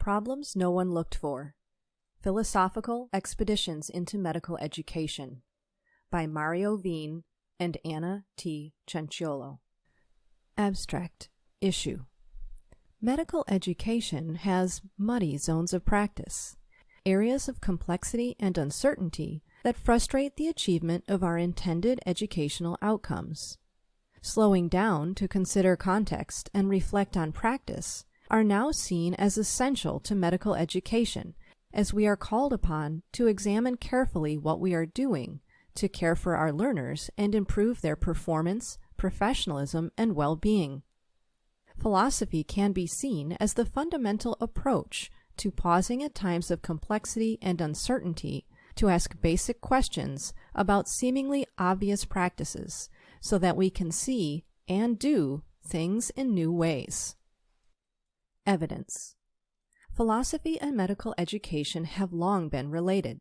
Problems No One Looked For. Philosophical Expeditions into Medical Education by Mario Veen and Anna T. Cianciolo. Abstract. Issue. Medical education has muddy zones of practice, areas of complexity and uncertainty that frustrate the achievement of our intended educational outcomes. Slowing down to consider context and reflect on practice are now seen as essential to medical education, as we are called upon to examine carefully what we are doing to care for our learners and improve their performance, professionalism, and well-being. Philosophy can be seen as the fundamental approach to pausing at times of complexity and uncertainty to ask basic questions about seemingly obvious practices so that we can see and do things in new ways. Evidence. Philosophy and medical education have long been related.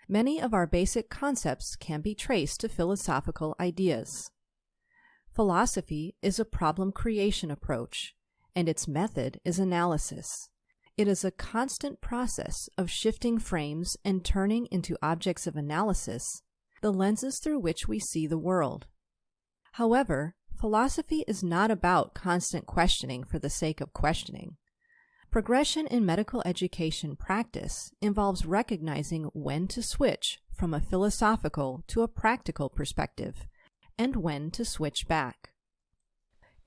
Many of our basic concepts can be traced to philosophical ideas. Philosophy is a problem creation approach, and its method is analysis. It is a constant process of shifting frames and turning into objects of analysis the lenses through which we see the world. However, philosophy is not about constant questioning for the sake of questioning. Progression in medical education practice involves recognizing when to switch from a philosophical to a practical perspective, and when to switch back.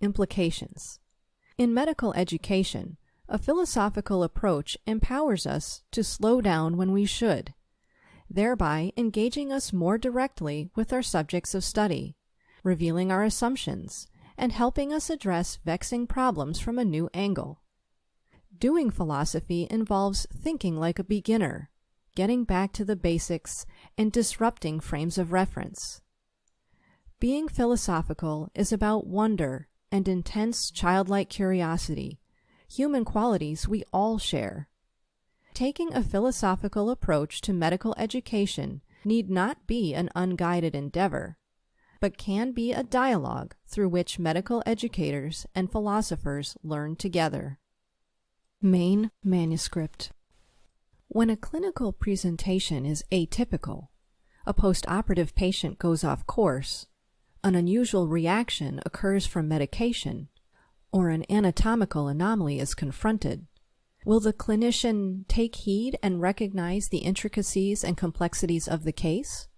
Implications. In medical education, a philosophical approach empowers us to slow down when we should, thereby engaging us more directly with our subjects of study, revealing our assumptions, and helping us address vexing problems from a new angle. Doing philosophy involves thinking like a beginner, getting back to the basics, and disrupting frames of reference. Being philosophical is about wonder and intense childlike curiosity, human qualities we all share. Taking a philosophical approach to medical education need not be an unguided endeavor, but can be a dialogue through which medical educators and philosophers learn together. Main manuscript. When a clinical presentation is atypical, a postoperative patient goes off course, an unusual reaction occurs from medication, or an anatomical anomaly is confronted, will the clinician take heed and recognize the intricacies and complexities of the case?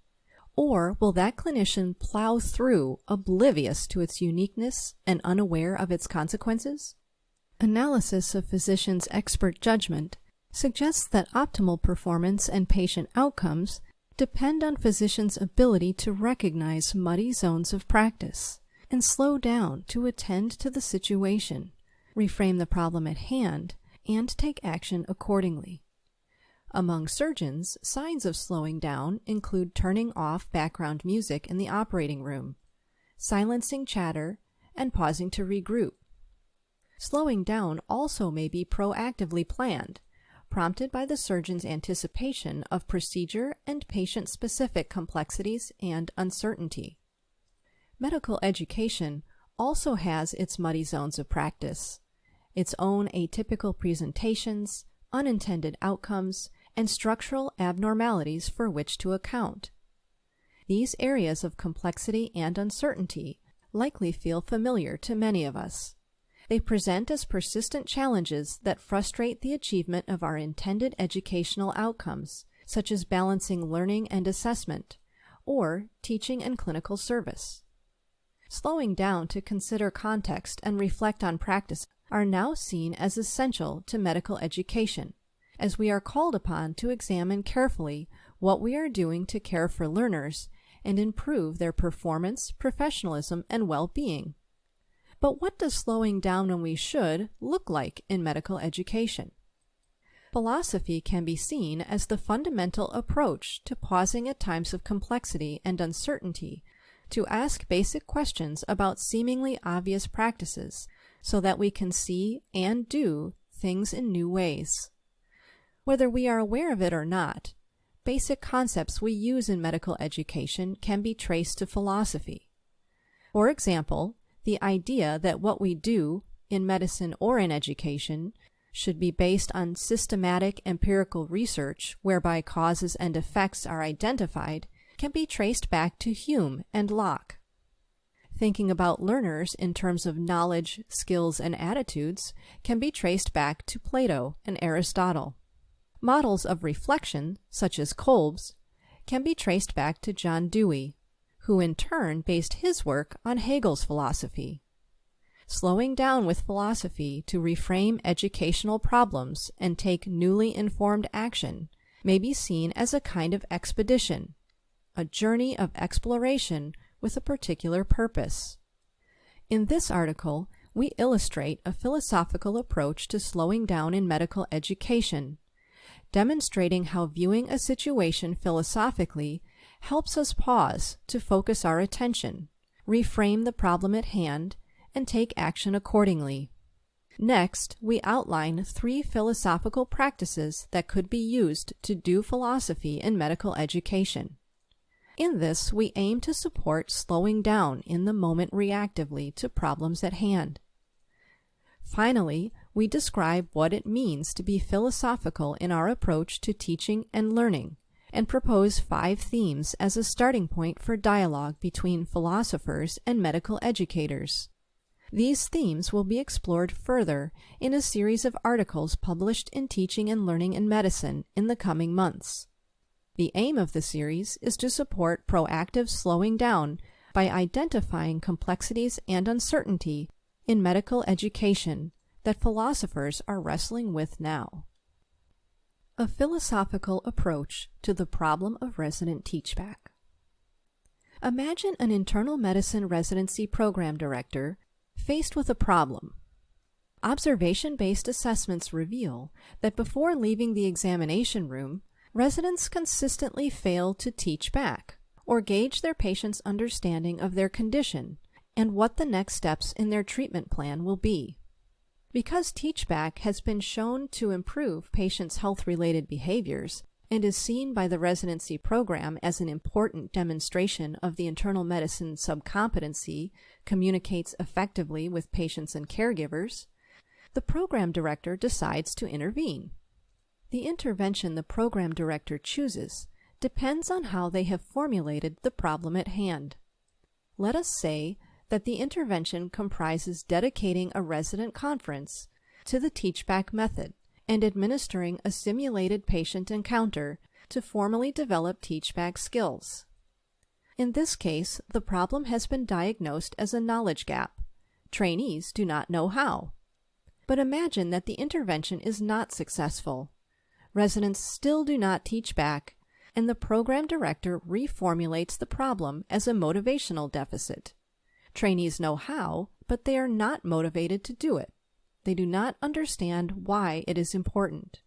Or will that clinician plow through, oblivious to its uniqueness and unaware of its consequences? Analysis of physicians' expert judgment suggests that optimal performance and patient outcomes depend on physicians' ability to recognize muddy zones of practice and slow down to attend to the situation, reframe the problem at hand, and take action accordingly. Among surgeons, signs of slowing down include turning off background music in the operating room, silencing chatter, and pausing to regroup. Slowing down also may be proactively planned, prompted by the surgeon's anticipation of procedure and patient-specific complexities and uncertainty. Medical education also has its muddy zones of practice, its own atypical presentations, unintended outcomes, and structural abnormalities for which to account. These areas of complexity and uncertainty likely feel familiar to many of us. They present as persistent challenges that frustrate the achievement of our intended educational outcomes, such as balancing learning and assessment, or teaching and clinical service. Slowing down to consider context and reflect on practice are now seen as essential to medical education, as we are called upon to examine carefully what we are doing to care for learners and improve their performance, professionalism, and well-being. But what does slowing down when we should look like in medical education? Philosophy can be seen as the fundamental approach to pausing at times of complexity and uncertainty to ask basic questions about seemingly obvious practices so that we can see and do things in new ways. Whether we are aware of it or not, basic concepts we use in medical education can be traced to philosophy. For example, the idea that what we do, in medicine or in education, should be based on systematic empirical research whereby causes and effects are identified can be traced back to Hume and Locke. Thinking about learners in terms of knowledge, skills, and attitudes can be traced back to Plato and Aristotle. Models of reflection, such as Kolb's, can be traced back to John Dewey, who in turn based his work on Hegel's philosophy. Slowing down with philosophy to reframe educational problems and take newly informed action may be seen as a kind of expedition, a journey of exploration with a particular purpose. In this article, we illustrate a philosophical approach to slowing down in medical education, demonstrating how viewing a situation philosophically helps us pause to focus our attention, reframe the problem at hand, and take action accordingly. Next, we outline 3 philosophical practices that could be used to do philosophy in medical education. In this, we aim to support slowing down in the moment reactively to problems at hand. Finally, we describe what it means to be philosophical in our approach to teaching and learning, and propose 5 themes as a starting point for dialogue between philosophers and medical educators. These themes will be explored further in a series of articles published in Teaching and Learning in Medicine in the coming months. The aim of the series is to support proactive slowing down by identifying complexities and uncertainty in medical education that philosophers are wrestling with now. A philosophical approach to the problem of resident teachback. Imagine an internal medicine residency program director faced with a problem. Observation-based assessments reveal that before leaving the examination room, residents consistently fail to teach back or gauge their patients' understanding of their condition and what the next steps in their treatment plan will be. Because teach-back has been shown to improve patients' health-related behaviors and is seen by the residency program as an important demonstration of the internal medicine subcompetency communicates effectively with patients and caregivers, the program director decides to intervene. The intervention the program director chooses depends on how they have formulated the problem at hand. Let us say that the intervention comprises dedicating a resident conference to the teach-back method and administering a simulated patient encounter to formally develop teach-back skills. In this case, the problem has been diagnosed as a knowledge gap. Trainees do not know how. But imagine that the intervention is not successful. Residents still do not teach back, and the program director reformulates the problem as a motivational deficit. Trainees know how, but they are not motivated to do it. They do not understand why it is important.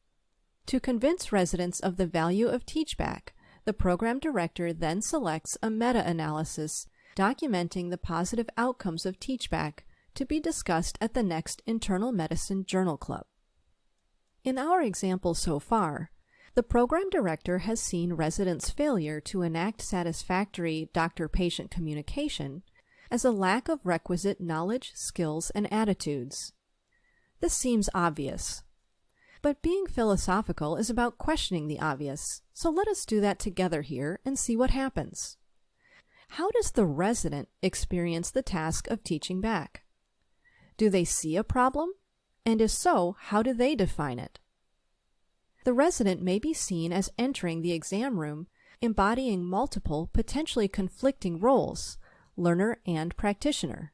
To convince residents of the value of teachback, the program director then selects a meta-analysis documenting the positive outcomes of teachback to be discussed at the next Internal Medicine Journal Club. In our example so far, the program director has seen residents' failure to enact satisfactory doctor-patient communication as a lack of requisite knowledge, skills, and attitudes. This seems obvious. But being philosophical is about questioning the obvious, so let us do that together here and see what happens. How does the resident experience the task of teaching back? Do they see a problem? And if so, how do they define it? The resident may be seen as entering the exam room embodying multiple, potentially conflicting roles, learner and practitioner.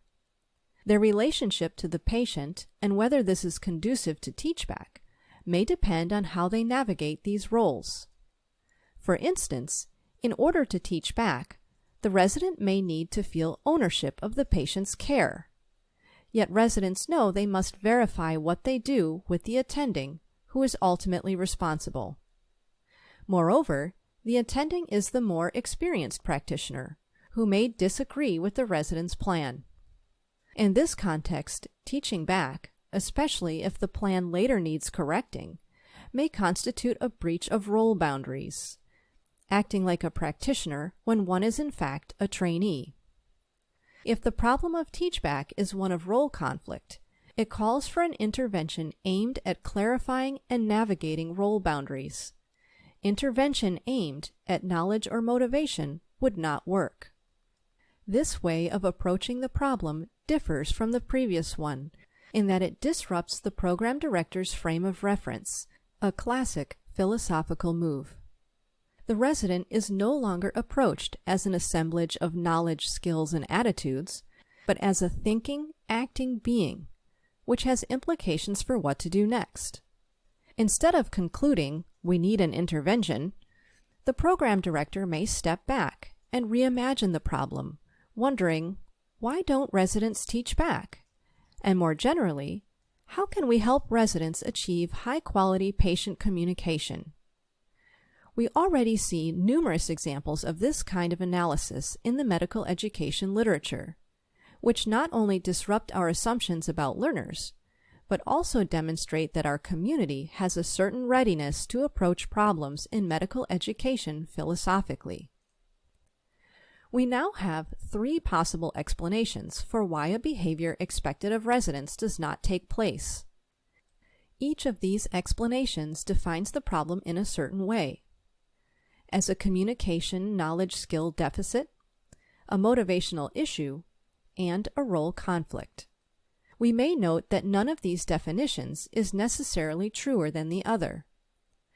Their relationship to the patient and whether this is conducive to teachback may depend on how they navigate these roles. For instance, in order to teach back, the resident may need to feel ownership of the patient's care. Yet residents know they must verify what they do with the attending, who is ultimately responsible. Moreover, the attending is the more experienced practitioner, who may disagree with the resident's plan. In this context, teaching back, especially if the plan later needs correcting, may constitute a breach of role boundaries, acting like a practitioner when one is in fact a trainee. If the problem of teachback is one of role conflict, It calls for an intervention aimed at clarifying and navigating role boundaries. Intervention aimed at knowledge or motivation would not work. This way of approaching the problem differs from the previous one in that it disrupts the program director's frame of reference, a classic philosophical move. The resident is no longer approached as an assemblage of knowledge, skills, and attitudes, but as a thinking, acting being, which has implications for what to do next. Instead of concluding, "We need an intervention," the program director may step back and reimagine the problem, wondering, why don't residents teach back? And more generally, how can we help residents achieve high-quality patient communication? We already see numerous examples of this kind of analysis in the medical education literature, which not only disrupt our assumptions about learners, but also demonstrate that our community has a certain readiness to approach problems in medical education philosophically. We now have 3 possible explanations for why a behavior expected of residents does not take place. Each of these explanations defines the problem in a certain way: as a communication knowledge skill deficit, a motivational issue, and a role conflict. We may note that none of these definitions is necessarily truer than the other.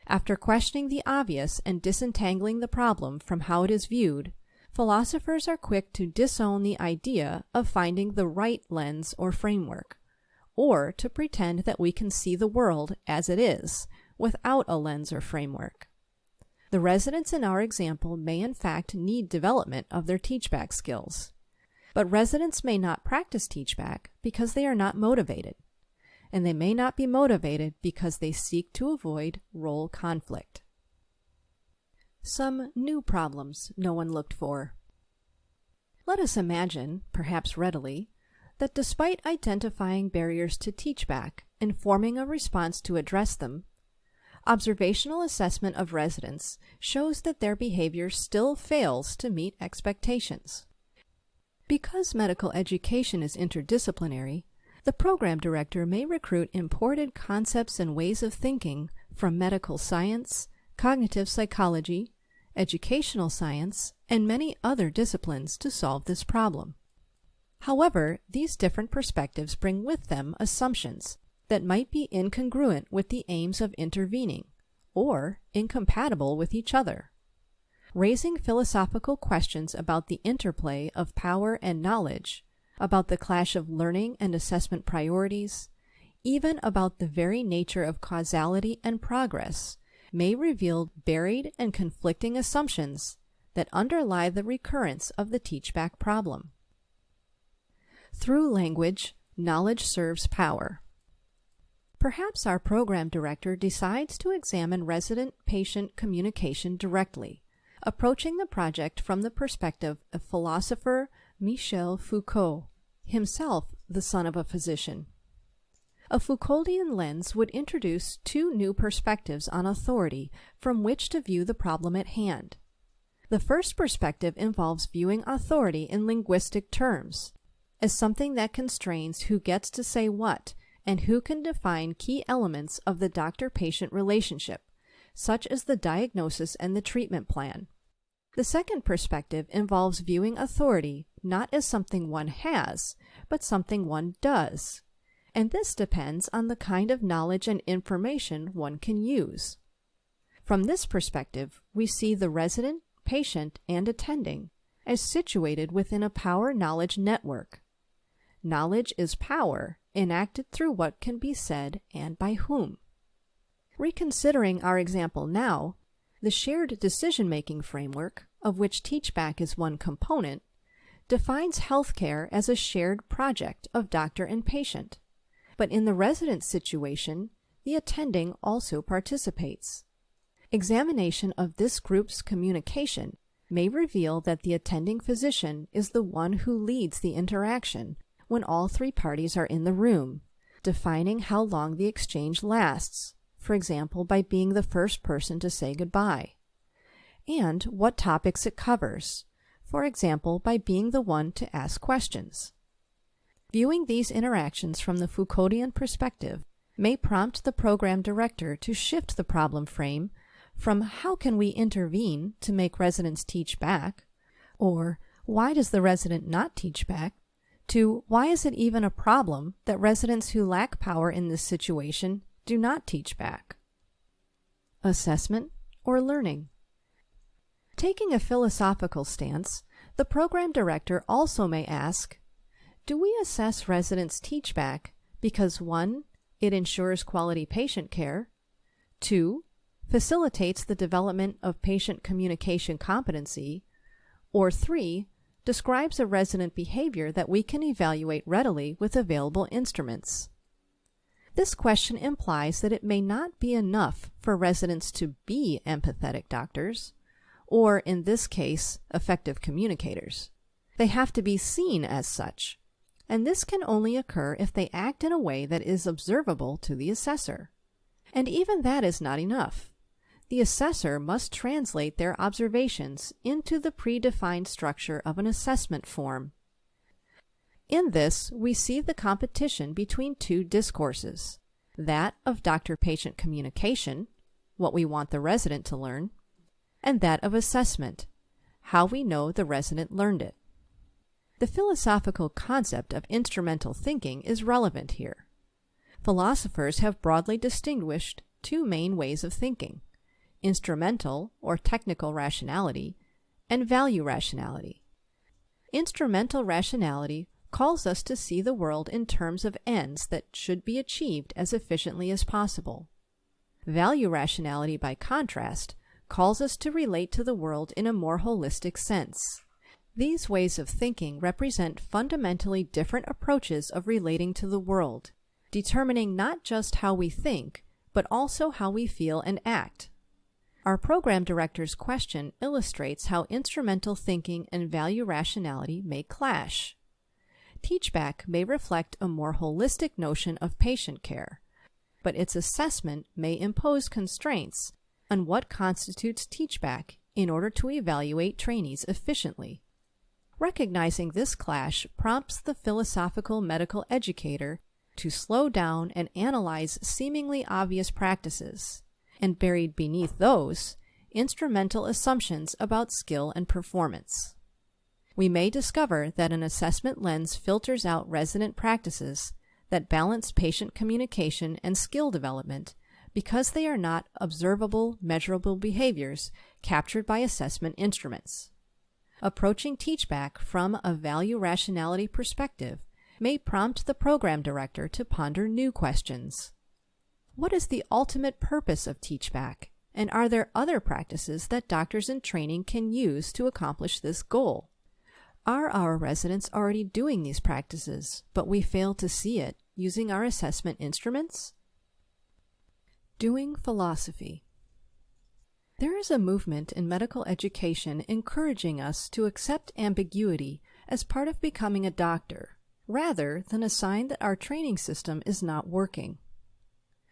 After questioning the obvious and disentangling the problem from how it is viewed, philosophers are quick to disown the idea of finding the right lens or framework, or to pretend that we can see the world as it is, without a lens or framework. The residents in our example may in fact need development of their teachback skills, but residents may not practice teachback because they are not motivated, and they may not be motivated because they seek to avoid role conflict. Some new problems no one looked for. Let us imagine, perhaps readily, that despite identifying barriers to teachback and forming a response to address them, observational assessment of residents shows that their behavior still fails to meet expectations. Because medical education is interdisciplinary, the program director may recruit imported concepts and ways of thinking from medical science, cognitive psychology, educational science, and many other disciplines to solve this problem. However, these different perspectives bring with them assumptions that might be incongruent with the aims of intervening, or incompatible with each other, raising philosophical questions about the interplay of power and knowledge, about the clash of learning and assessment priorities, even about the very nature of causality and progress, may reveal buried and conflicting assumptions that underlie the recurrence of the teachback problem. Through language, knowledge serves power. Perhaps our program director decides to examine resident-patient communication directly, approaching the project from the perspective of philosopher Michel Foucault, himself the son of a physician. A Foucauldian lens would introduce 2 new perspectives on authority from which to view the problem at hand. The first perspective involves viewing authority in linguistic terms, as something that constrains who gets to say what and who can define key elements of the doctor-patient relationship, such as the diagnosis and the treatment plan. The second perspective involves viewing authority not as something one has, but something one does. And this depends on the kind of knowledge and information one can use. From this perspective, we see the resident, patient, and attending as situated within a power-knowledge network. Knowledge is power, enacted through what can be said and by whom. Reconsidering our example now, the shared decision-making framework, of which teachback is one component, defines healthcare as a shared project of doctor and patient. But in the resident situation, the attending also participates. Examination of this group's communication may reveal that the attending physician is the one who leads the interaction when all 3 parties are in the room, defining how long the exchange lasts, for example by being the first person to say goodbye, and what topics it covers, for example by being the one to ask questions. Viewing these interactions from the Foucauldian perspective may prompt the program director to shift the problem frame from how can we intervene to make residents teach back, or why does the resident not teach back, to why is it even a problem that residents who lack power in this situation do not teach back. Assessment or learning. Taking a philosophical stance, the program director also may ask, do we assess residents' teach back because 1. It ensures quality patient care, 2. Facilitates the development of patient communication competency, or 3. Describes a resident behavior that we can evaluate readily with available instruments? This question implies that it may not be enough for residents to be empathetic doctors, or in this case, effective communicators. They have to be seen as such, and this can only occur if they act in a way that is observable to the assessor. And even that is not enough. The assessor must translate their observations into the predefined structure of an assessment form. In this, we see the competition between two discourses, that of doctor-patient communication, what we want the resident to learn, and that of assessment, how we know the resident learned it. The philosophical concept of instrumental thinking is relevant here. Philosophers have broadly distinguished two main ways of thinking: instrumental or technical rationality, and value rationality. Instrumental rationality calls us to see the world in terms of ends that should be achieved as efficiently as possible. Value rationality, by contrast, calls us to relate to the world in a more holistic sense. These ways of thinking represent fundamentally different approaches of relating to the world, determining not just how we think, but also how we feel and act. Our program director's question illustrates how instrumental thinking and value rationality may clash. Teachback may reflect a more holistic notion of patient care, but its assessment may impose constraints on what constitutes teachback in order to evaluate trainees efficiently. Recognizing this clash prompts the philosophical medical educator to slow down and analyze seemingly obvious practices, and buried beneath those, instrumental assumptions about skill and performance. We may discover that an assessment lens filters out resident practices that balance patient communication and skill development because they are not observable, measurable behaviors captured by assessment instruments. Approaching teachback from a value rationality perspective may prompt the program director to ponder new questions. What is the ultimate purpose of teachback, and are there other practices that doctors in training can use to accomplish this goal? Are our residents already doing these practices, but we fail to see it using our assessment instruments? Doing philosophy. There is a movement in medical education encouraging us to accept ambiguity as part of becoming a doctor, rather than a sign that our training system is not working.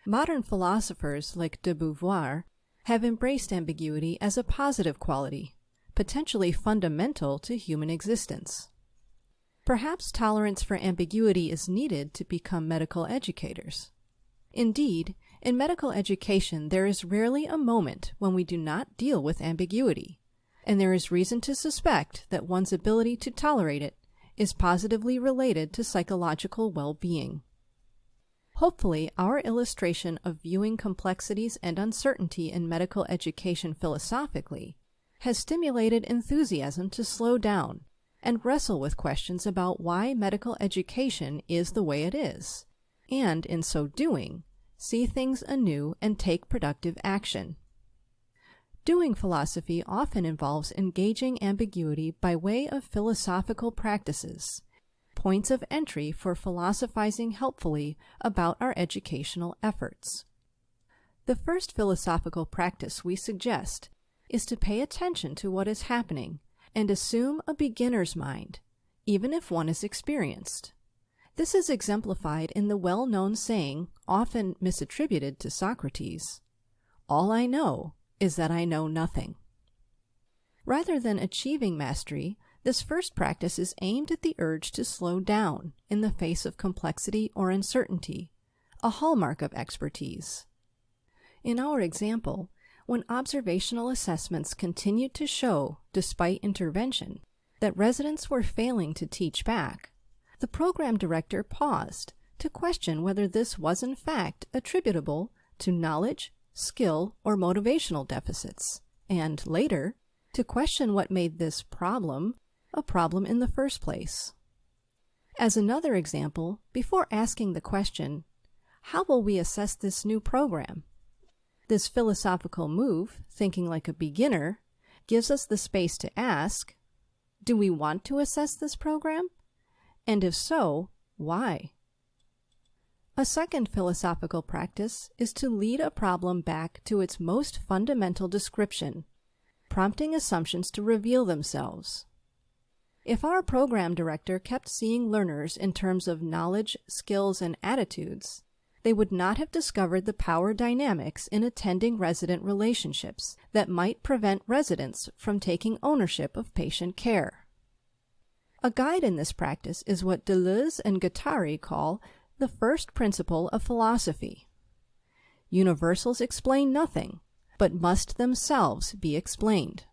Modern philosophers like de Beauvoir have embraced ambiguity as a positive quality, potentially fundamental to human existence. Perhaps tolerance for ambiguity is needed to become medical educators. Indeed, in medical education, there is rarely a moment when we do not deal with ambiguity, and there is reason to suspect that one's ability to tolerate it is positively related to psychological well-being. Hopefully, our illustration of viewing complexities and uncertainty in medical education philosophically has stimulated enthusiasm to slow down and wrestle with questions about why medical education is the way it is, and in so doing, see things anew and take productive action. Doing philosophy often involves engaging ambiguity by way of philosophical practices, points of entry for philosophizing helpfully about our educational efforts. The first philosophical practice we suggest is to pay attention to what is happening and assume a beginner's mind, even if one is experienced. This is exemplified in the well-known saying, often misattributed to Socrates, "All I know is that I know nothing." Rather than achieving mastery, This first practice is aimed at the urge to slow down in the face of complexity or uncertainty, a hallmark of expertise. In our example, when observational assessments continued to show, despite intervention, that residents were failing to teach back, the program director paused to question whether this was in fact attributable to knowledge, skill, or motivational deficits, and later, to question what made this problem a problem in the first place. As another example, before asking the question, "How will we assess this new program?" this philosophical move, thinking like a beginner, gives us the space to ask, do we want to assess this program? And if so, why? A second philosophical practice is to lead a problem back to its most fundamental description, prompting assumptions to reveal themselves. If our program director kept seeing learners in terms of knowledge, skills, and attitudes, they would not have discovered the power dynamics in attending resident relationships that might prevent residents from taking ownership of patient care. A guide in this practice is what Deleuze and Guattari call the first principle of philosophy. Universals explain nothing, but must themselves be explained.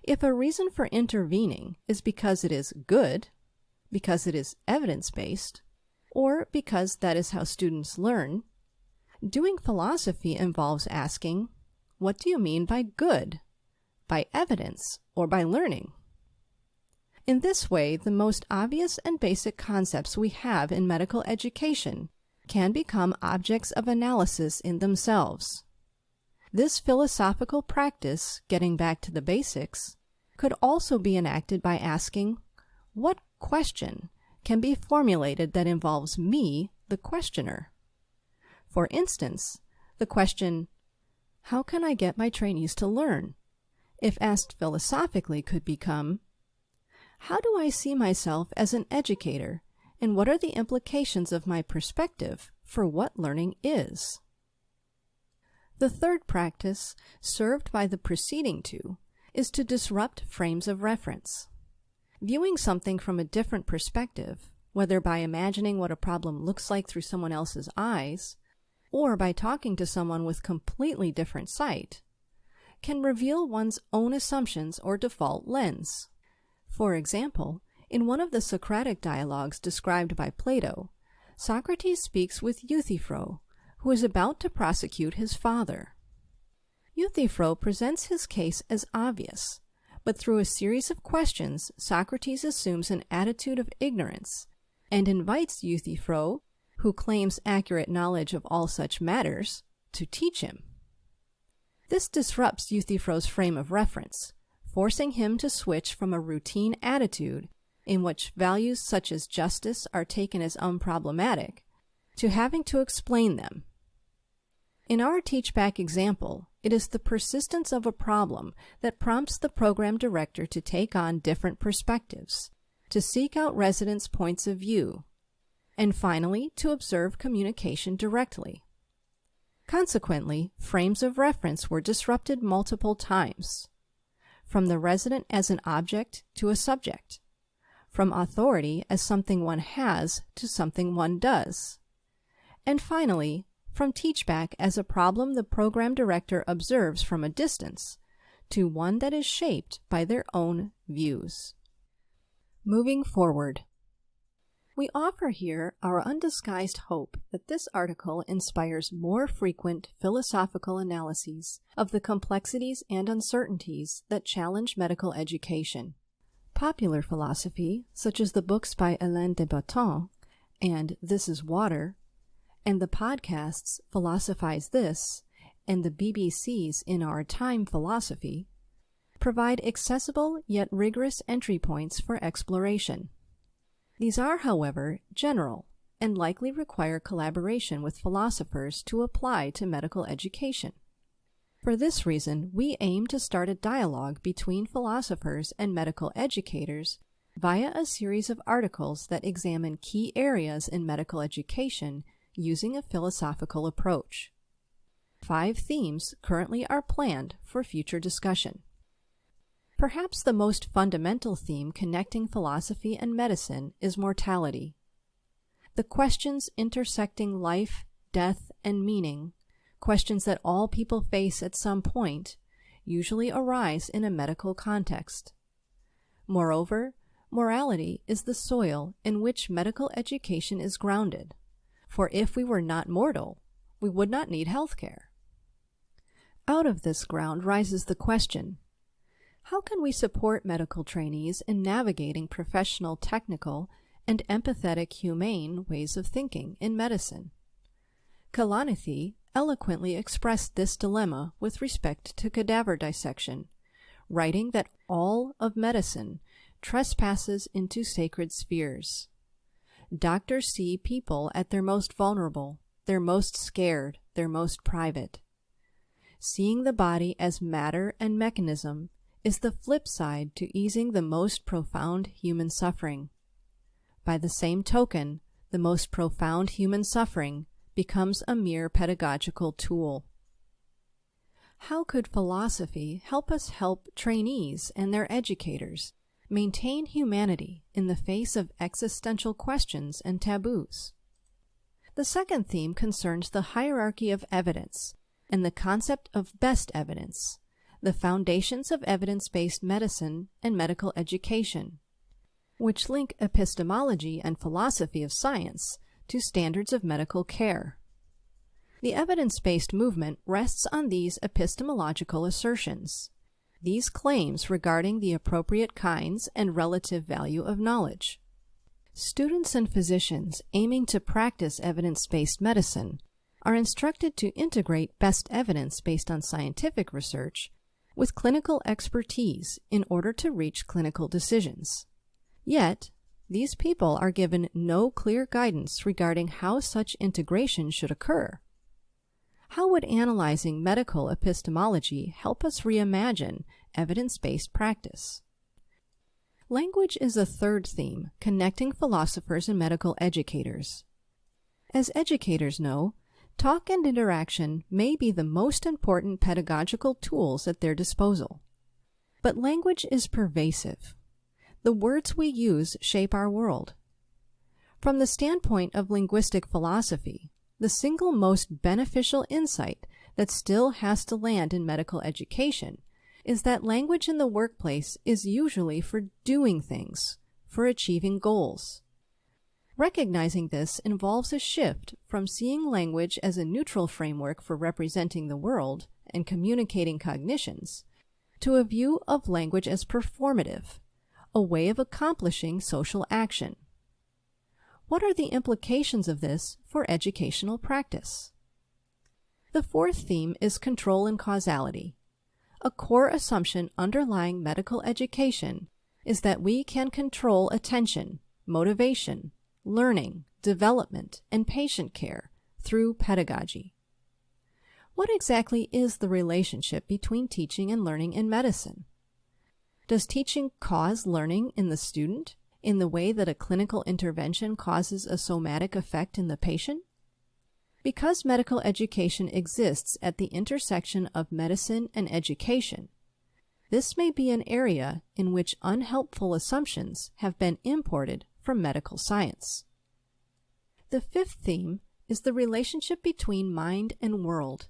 If a reason for intervening is because it is good, because it is evidence-based, or because that is how students learn, doing philosophy involves asking, what do you mean by good, by evidence, or by learning? In this way, the most obvious and basic concepts we have in medical education can become objects of analysis in themselves. This philosophical practice, getting back to the basics, could also be enacted by asking, what question can be formulated that involves me, the questioner? For instance, the question, how can I get my trainees to learn, if asked philosophically, could become, how do I see myself as an educator, and what are the implications of my perspective for what learning is? The third practice, served by the preceding two, is to disrupt frames of reference. Viewing something from a different perspective, whether by imagining what a problem looks like through someone else's eyes, or by talking to someone with completely different sight, can reveal one's own assumptions or default lens. For example, in one of the Socratic dialogues described by Plato, Socrates speaks with Euthyphro, who is about to prosecute his father. Euthyphro presents his case as obvious, but through a series of questions, Socrates assumes an attitude of ignorance and invites Euthyphro, who claims accurate knowledge of all such matters, to teach him. This disrupts Euthyphro's frame of reference, forcing him to switch from a routine attitude in which values such as justice are taken as unproblematic to having to explain them. In our teach-back example, it is the persistence of a problem that prompts the program director to take on different perspectives, to seek out residents' points of view, and finally to observe communication directly. Consequently, frames of reference were disrupted multiple times, from the resident as an object to a subject, from authority as something one has to something one does, and finally, from teach-back as a problem the program director observes from a distance to one that is shaped by their own views. Moving forward. We offer here our undisguised hope that this article inspires more frequent philosophical analyses of the complexities and uncertainties that challenge medical education. Popular philosophy, such as the books by Alain de Botton and This is Water, and the podcasts Philosophize This and the BBC's In Our Time Philosophy, provide accessible yet rigorous entry points for exploration. These are, however, general and likely require collaboration with philosophers to apply to medical education. For this reason, we aim to start a dialogue between philosophers and medical educators via a series of articles that examine key areas in medical education using a philosophical approach. 5 themes currently are planned for future discussion. Perhaps the most fundamental theme connecting philosophy and medicine is mortality. The questions intersecting life, death, and meaning, questions that all people face at some point, usually arise in a medical context. Moreover, morality is the soil in which medical education is grounded, for if we were not mortal, we would not need health care. Out of this ground rises the question, how can we support medical trainees in navigating professional, technical, and empathetic, humane ways of thinking in medicine? Kalanithi eloquently expressed this dilemma with respect to cadaver dissection, writing that all of medicine trespasses into sacred spheres. Doctors see people at their most vulnerable, their most scared, their most private. Seeing the body as matter and mechanism is the flip side to easing the most profound human suffering. By the same token, the most profound human suffering becomes a mere pedagogical tool. How could philosophy help us help trainees and their educators maintain humanity in the face of existential questions and taboos? The second theme concerns the hierarchy of evidence and the concept of best evidence, the foundations of evidence-based medicine and medical education, which link epistemology and philosophy of science to standards of medical care. The evidence-based movement rests on these epistemological assertions, these claims regarding the appropriate kinds and relative value of knowledge. Students and physicians aiming to practice evidence-based medicine are instructed to integrate best evidence based on scientific research with clinical expertise in order to reach clinical decisions. Yet, these people are given no clear guidance regarding how such integration should occur. How would analyzing medical epistemology help us reimagine evidence-based practice? Language is a third theme connecting philosophers and medical educators. As educators know, talk and interaction may be the most important pedagogical tools at their disposal. But language is pervasive. The words we use shape our world. From the standpoint of linguistic philosophy, the single most beneficial insight that still has to land in medical education is that language in the workplace is usually for doing things, for achieving goals. Recognizing this involves a shift from seeing language as a neutral framework for representing the world and communicating cognitions, to a view of language as performative, a way of accomplishing social action. What are the implications of this for educational practice? The fourth theme is control and causality. A core assumption underlying medical education is that we can control attention, motivation, learning, development, and patient care through pedagogy. What exactly is the relationship between teaching and learning in medicine? Does teaching cause learning in the student in the way that a clinical intervention causes a somatic effect in the patient? Because medical education exists at the intersection of medicine and education, this may be an area in which unhelpful assumptions have been imported from medical science. The fifth theme is the relationship between mind and world.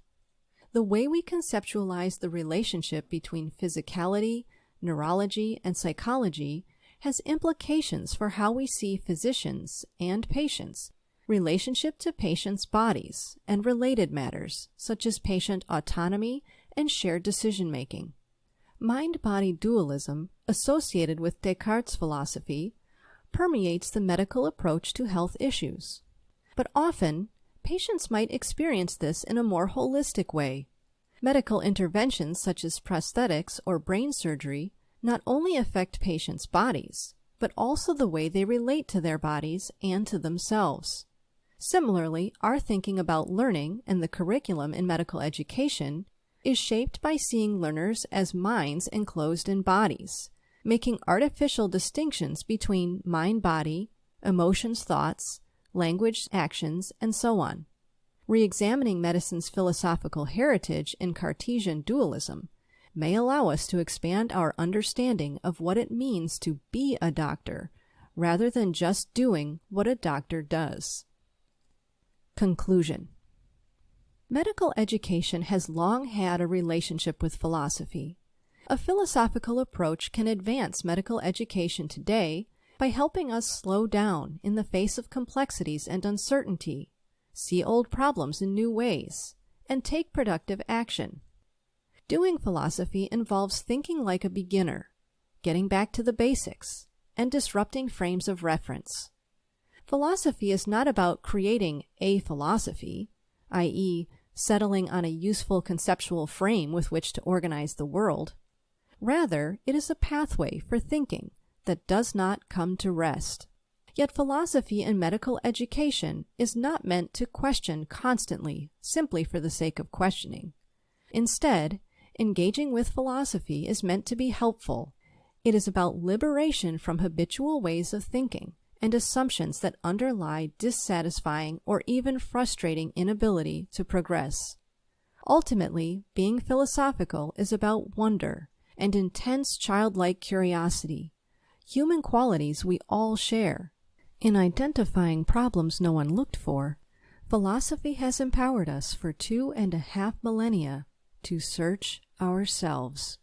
The way we conceptualize the relationship between physicality, neurology, and psychology has implications for how we see physicians and patients, relationship to patients' bodies, and related matters such as patient autonomy and shared decision-making. Mind-body dualism, associated with Descartes' philosophy, permeates the medical approach to health issues. But often, patients might experience this in a more holistic way. Medical interventions such as prosthetics or brain surgery not only affect patients' bodies, but also the way they relate to their bodies and to themselves. Similarly, our thinking about learning and the curriculum in medical education is shaped by seeing learners as minds enclosed in bodies, making artificial distinctions between mind-body, emotions, thoughts, language, actions, and so on. Re-examining medicine's philosophical heritage in Cartesian dualism may allow us to expand our understanding of what it means to be a doctor, rather than just doing what a doctor does. Conclusion. Medical education has long had a relationship with philosophy. A philosophical approach can advance medical education today by helping us slow down in the face of complexities and uncertainty, see old problems in new ways, and take productive action. Doing philosophy involves thinking like a beginner, getting back to the basics, and disrupting frames of reference. Philosophy is not about creating a philosophy, i.e., settling on a useful conceptual frame with which to organize the world. Rather, it is a pathway for thinking that does not come to rest. Yet philosophy in medical education is not meant to question constantly, simply for the sake of questioning. Instead, engaging with philosophy is meant to be helpful. It is about liberation from habitual ways of thinking and assumptions that underlie dissatisfying or even frustrating inability to progress. Ultimately, being philosophical is about wonder and intense childlike curiosity, human qualities we all share. In identifying problems no one looked for, philosophy has empowered us for 2.5 millennia to search ourselves.